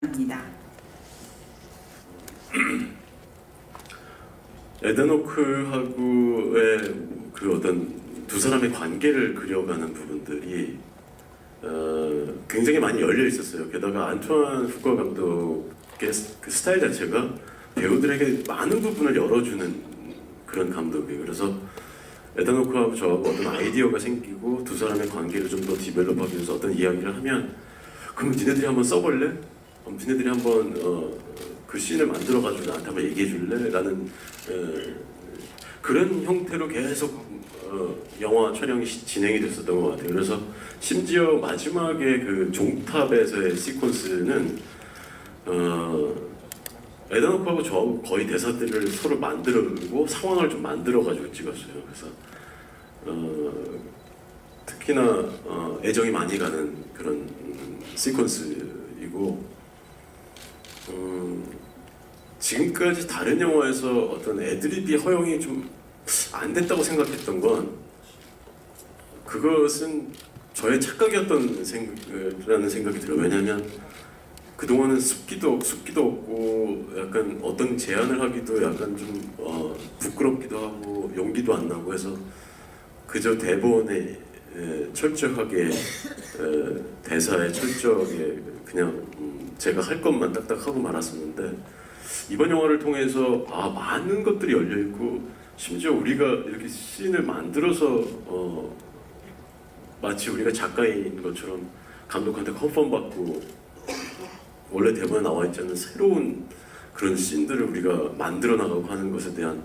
합니다. 에단 호크하고의 그 어떤 두 사람의 관계를 그려가는 부분들이 굉장히 많이 열려 있었어요. 게다가 안투안 후커 감독의 그 스타일 자체가 배우들에게 많은 부분을 열어주는 그런 감독이에요. 그래서 에단 호크하고 저하고 어떤 아이디어가 생기고 두 사람의 관계를 좀 더 디벨롭하기 위해서 어떤 이야기를 하면, 그럼 니네들이 한번 써볼래? 니네들이 한번 그 씬을 만들어가지고 나한테 한번 얘기해줄래? 라는 그런 형태로 계속 영화 촬영이 진행이 됐었던 것 같아요. 그래서 심지어 마지막에 그 종탑에서의 시퀀스는 에단 호크하고 저하고 거의 대사들을 서로 만들고 상황을 좀 만들어가지고 찍었어요. 그래서 특히나 애정이 많이 가는 그런 시퀀스이고, 지금까지 다른 영화에서 어떤 애드립이 허용이 좀 안 됐다고 생각했던 건, 그것은 저의 착각이었던 라는 생각이 들어요. 왜냐하면 그동안은 숫기도 없고 약간 어떤 제안을 하기도 약간 좀 부끄럽기도 하고 용기도 안 나고 해서 그저 대본에 철저하게 대사에 철저하게 그냥 제가 할 것만 딱딱 하고 말았었는데, 이번 영화를 통해서 많은 것들이 열려있고, 심지어 우리가 이렇게 씬을 만들어서 마치 우리가 작가인 것처럼 감독한테 컨펌 받고 원래 대본에 나와 있지 않은 새로운 그런 씬들을 우리가 만들어 나가고 하는 것에 대한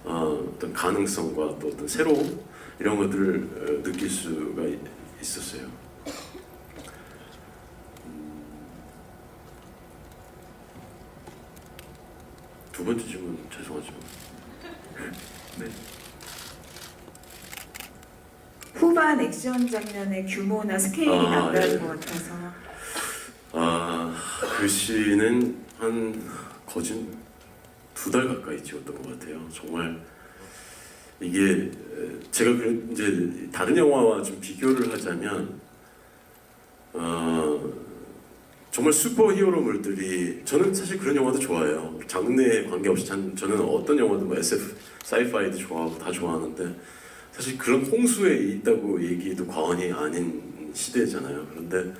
어떤 가능성과 또 어떤 새로움, 이런 것들을 느낄 수가 있었어요. 두 번째 질문 죄송하지만 네. 후반 액션 장면의 규모나 스케일이 남다른 것 같아서. 그 시는 한 거진 2달 가까이 찍었던 것 같아요. 정말 이게 제가 이제 다른 영화와 좀 비교를 하자면 정말 슈퍼 히어로물들이, 저는 사실 그런 영화도 좋아해요. 장르에 관계없이 저는 어떤 영화도 뭐 SF, 사이파이도 좋아하고 다 좋아하는데, 사실 그런 홍수에 있다고 얘기해도 과언이 아닌 시대잖아요. 그런데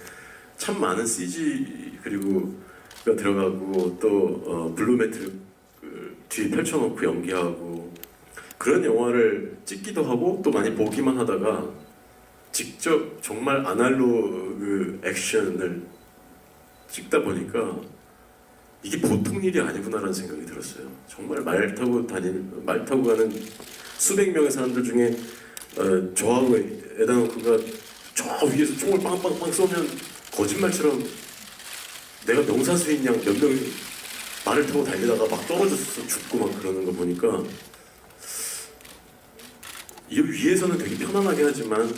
참 많은 CG 그리고가 들어가고 또 블루매트를 뒤에 펼쳐놓고 연기하고 그런 영화를 찍기도 하고, 또 많이 보기만 하다가 직접 정말 아날로그 액션을 찍다 보니까 이게 보통 일이 아니구나라는 생각이 들었어요. 정말 말 타고 가는 수백 명의 사람들 중에 저하고 에단 호크가 저 위에서 총을 빵빵빵 쏘면 거짓말처럼 내가 명사수인 양 몇 명이 말을 타고 달리다가 막 떨어져서 죽고 막 그러는 거 보니까, 이 위에서는 되게 편안하게 하지만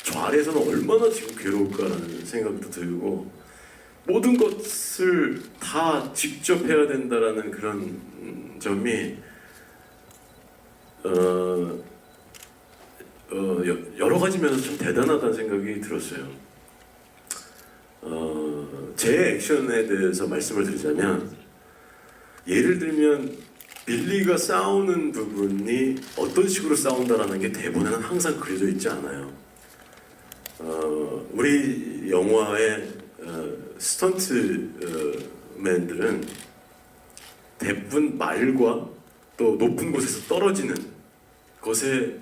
저 아래에서는 얼마나 지금 괴로울까라는 생각도 들고, 모든 것을 다 직접 해야 된다라는 그런 점이 여러 가지 면에서 좀 대단하다는 생각이 들었어요. 제 액션에 대해서 말씀을 드리자면, 예를 들면 빌리가 싸우는 부분이 어떤 식으로 싸운다라는 게 대본에는 항상 그려져 있지 않아요. 우리 영화의 스턴트맨들은 대부분 말과 또 높은 곳에서 떨어지는 것에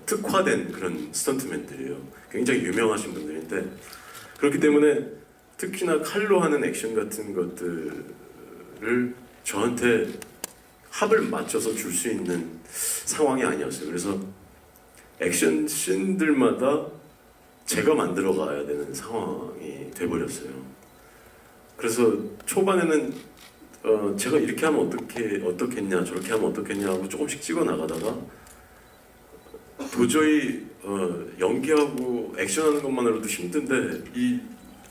특화된 그런 스턴트맨들이에요. 굉장히 유명하신 분들인데, 그렇기 때문에 특히나 칼로 하는 액션 같은 것들을 저한테 합을 맞춰서 줄 수 있는 상황이 아니었어요. 그래서 액션 씬들마다 제가 만들어 가야 되는 상황이 돼버렸어요. 그래서 초반에는 제가 이렇게 하면 어떻겠냐, 저렇게 하면 어떻겠냐 하고 조금씩 찍어 나가다가 도저히 연기하고 액션하는 것만으로도 힘든데 이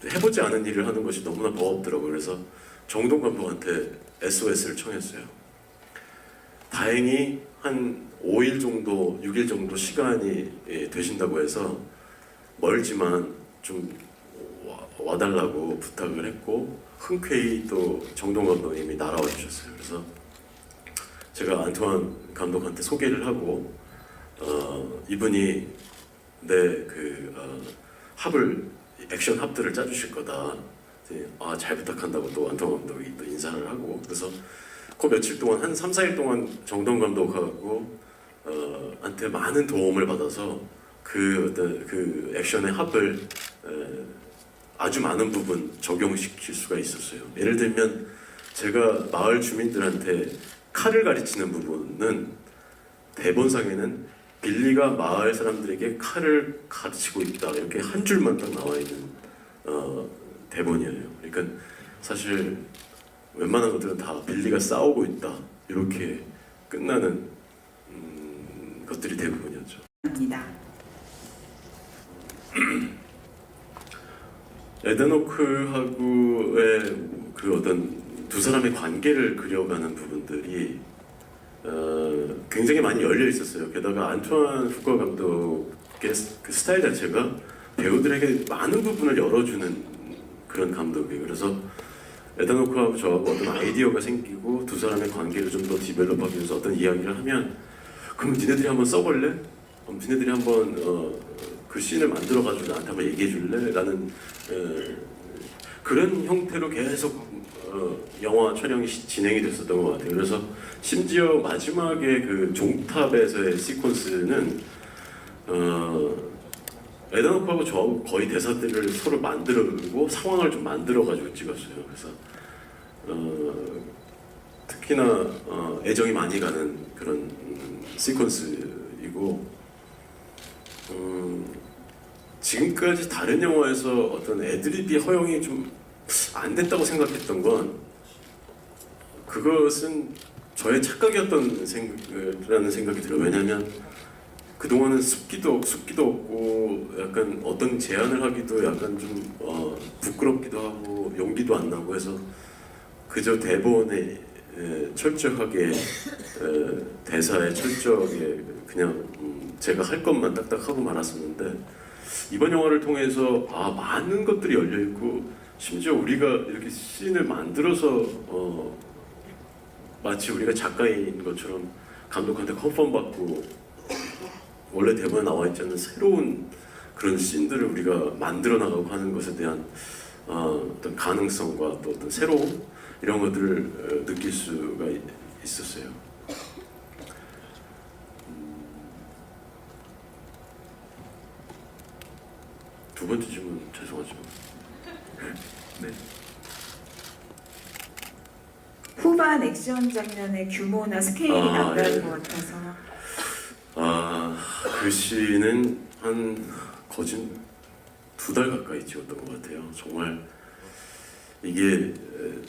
해보지 않은 일을 하는 것이 너무나 버겁더라고요. 그래서 정동 감독한테 SOS를 청했어요. 다행히 한 5일 정도, 6일 정도 시간이 되신다고 해서 멀지만 좀 와달라고 부탁을 했고 흔쾌히 또 정동 감독님이 날아와 주셨어요. 그래서 제가 안토안 감독한테 소개를 하고 이분이 내 합을 액션 합들을 짜주실 거다. 잘 부탁한다고 또 안토안 감독이 또 인사를 하고 그래서 그 며칠 동안 한 3, 4일 동안 정동 감독하고 한테 많은 도움을 받아서 그 액션의 합을 아주 많은 부분 적용시킬 수가 있었어요. 예를 들면 제가 마을 주민들한테 칼을 가르치는 부분은 대본상에는 빌리가 마을 사람들에게 칼을 가르치고 있다 이렇게 한 줄만 딱 나와 있는 대본이에요. 그러니까 사실 웬만한 것들은 다 빌리가 싸우고 있다 이렇게 끝나는 것들이 대부분이었죠. 입니다. 에드노크하고의 그 어떤 두 사람의 관계를 그려가는 부분들이 굉장히 많이 열려 있었어요. 게다가 안투안 푸커 감독의 그 스타일 자체가 배우들에게 많은 부분을 열어주는 그런 감독이에요. 그래서 에드노크하고 저하고 어떤 아이디어가 생기고 두 사람의 관계를 좀 더 디벨롭하기 위해서 어떤 이야기를 하면 그럼 니네들이 한번 써볼래? 니네들이 한번 그 씬을 만들어가지고 나한테 한번 얘기해줄래? 라는 그런 형태로 계속 영화 촬영이 진행이 됐었던 것 같아요. 그래서 심지어 마지막에 그 종탑에서의 시퀀스는 에드노크하고 저하고 거의 대사들을 서로 만들고 상황을 좀 만들어가지고 찍었어요. 그래서 특히나 애정이 많이 가는 그런 시퀀스이고 지금까지 다른 영화에서 어떤 애드립이 허용이 좀 안 됐다고 생각했던 건 그것은 저의 착각이었던 라는 생각이 들어요. 왜냐하면 그동안은 숫기도 없고 약간 어떤 제안을 하기도 약간 좀 부끄럽기도 하고 용기도 안 나고 해서 그저 대본에 철저하게 대사에 철저하게 그냥 제가 할 것만 딱딱 하고 말았었는데 이번 영화를 통해서 많은 것들이 열려 있고 심지어 우리가 이렇게 씬을 만들어서 마치 우리가 작가인 것처럼 감독한테 컨펌 받고 원래 대본에 나와 있지 않는 새로운 그런 씬들을 우리가 만들어 나가고 하는 것에 대한 어떤 가능성과 또 어떤 새로움 이런 것들을 느낄 수가 있었어요. 두 번째 질문 죄송하지만 네. 후반 액션 장면의 규모나 스케일이 남다른 것 같아서 그 시는 한 거진 2달 가까이 찍었던 것 같아요. 정말 이게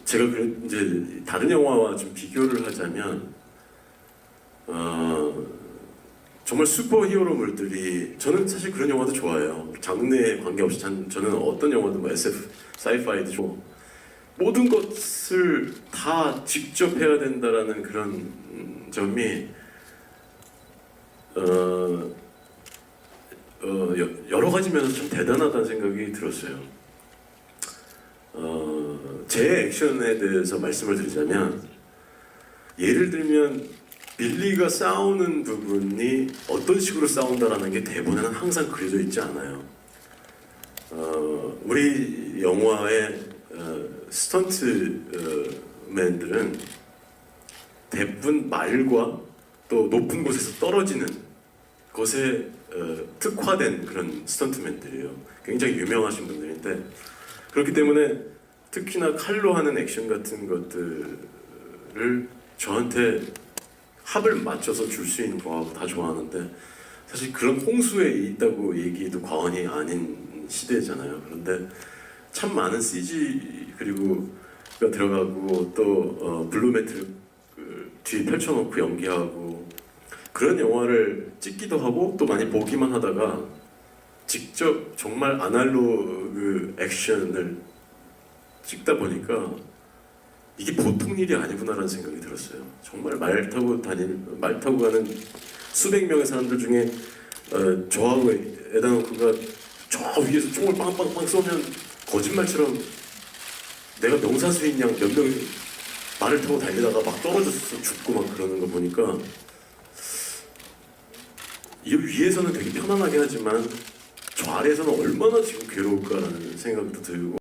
제가 이제 다른 영화와 좀 비교를 하자면 정말 슈퍼히어로물들이 저는 사실 그런 영화도 좋아해요. 장르에 관계없이 저는 어떤 영화도 뭐 SF, 사이파이도 좋고 모든 것을 다 직접 해야 된다라는 그런 점이 여러 가지 면에서 좀 대단하다는 생각이 들었어요. 제 액션에 대해서 말씀을 드리자면 예를 들면 빌리가 싸우는 부분이 어떤 식으로 싸운다라는 게 대본에는 항상 그려져 있지 않아요. 우리 영화의 스턴트맨들은 대부분 말과 또 높은 곳에서 떨어지는 것에 특화된 그런 스턴트맨들이에요. 굉장히 유명하신 분들인데 그렇기 때문에 특히나 칼로 하는 액션 같은 것들을 저한테 합을 맞춰서 줄 수 있는 거하고 다 좋아하는데 사실 그런 홍수에 있다고 얘기해도 과언이 아닌 시대잖아요. 그런데 참 많은 CG 그리고가 들어가고 또 블루매트를 뒤에 펼쳐놓고 연기하고 그런 영화를 찍기도 하고 또 많이 보기만 하다가 직접 정말 아날로그 액션을 찍다 보니까 이게 보통 일이 아니구나라는 생각이 들었어요. 정말 말 타고 가는 수백 명의 사람들 중에 저하고 에다노크가 저 위에서 총을 빵빵빵 쏘면 거짓말처럼 내가 명사수인 양 몇 명이 말을 타고 달리다가 막 떨어져서 죽고 막 그러는 거 보니까 이 위에서는 되게 편안하게 하지만 저 아래에서는 얼마나 지금 괴로울까라는 생각도 들고